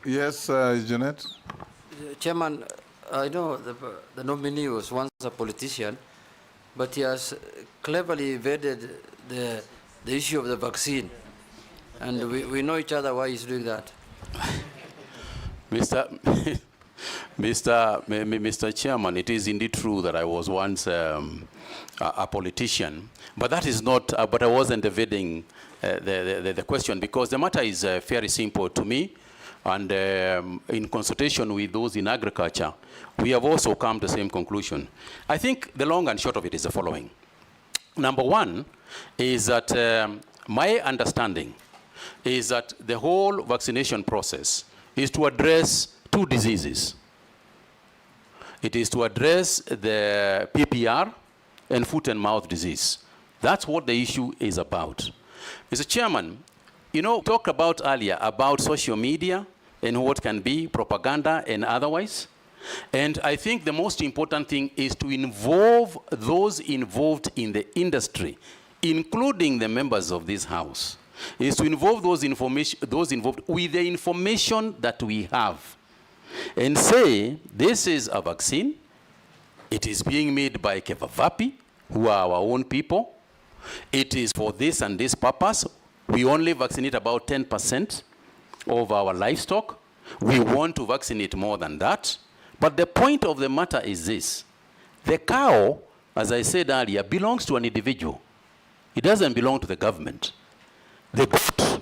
Yes, Junet. Chairman, I know the nominee was once a politician, but he has cleverly evaded the issue of the vaccine. And we know each other why he's doing that. Mr. Chairman, it is indeed true that I was once a politician, but that is not, but I wasn't evading the question, because the matter is very simple to me, and in consultation with those in agriculture, we have also come to the same conclusion. I think the long and short of it is the following. Number one is that my understanding is that the whole vaccination process is to address two diseases. It is to address the PPR and foot and mouth disease. That's what the issue is about. Mr. Chairman, you know, talked about earlier about social media and what can be propaganda and otherwise. And I think the most important thing is to involve those involved in the industry, including the members of this House, is to involve those involved with the information that we have. And say, this is a vaccine, it is being made by Kevavapi, who are our own people. It is for this and this purpose. We only vaccinate about 10% of our livestock. We want to vaccinate more than that. But the point of the matter is this. The cow, as I said earlier, belongs to an individual. It doesn't belong to the government. The goat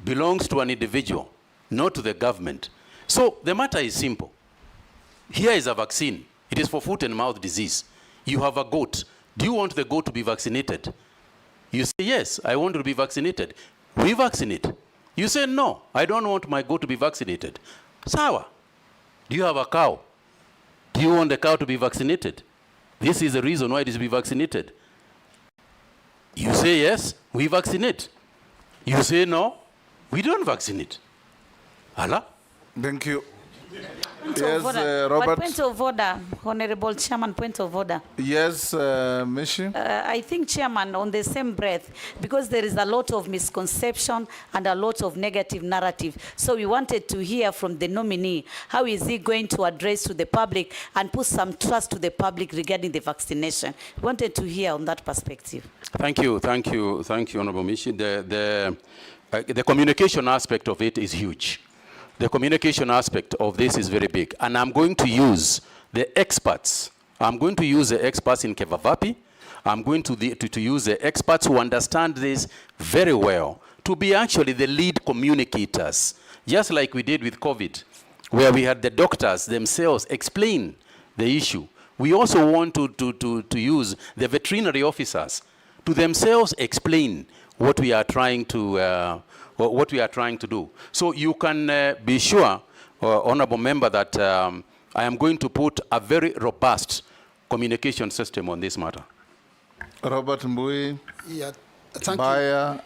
belongs to an individual, not to the government. So the matter is simple. Here is a vaccine. It is for foot and mouth disease. You have a goat. Do you want the goat to be vaccinated? You say, yes, I want to be vaccinated. We vaccinate. You say, no, I don't want my goat to be vaccinated. Sawa. Do you have a cow? Do you want the cow to be vaccinated? This is the reason why it is to be vaccinated. You say, yes, we vaccinate. You say, no, we don't vaccinate. Allah? Thank you. Point Yes, of order. Robert. But point of order, Honorable Chairman, point of order. Yes, Mishi. I think, Chairman, on the same breath, because there is a lot of misconception and a lot of negative narrative, so we wanted to hear from the nominee, how is he going to address to the public and put some trust to the public regarding the vaccination? We wanted to hear on that perspective. Thank you, Honorable Mishi. The communication aspect of it is huge. The communication aspect of this is very big. And I'm going to use the experts. I'm going to use the experts in Kevavapi. I'm going to use the experts who understand this very well to be actually the lead communicators, just like we did with COVID, where we had the doctors themselves explain the issue. We also want to use the veterinary officers to themselves explain what we are trying to do. So you can be sure, Honorable Member, that I am going to put a very robust communication system on this matter. Robert Mbui. Yeah, thank Baya. you.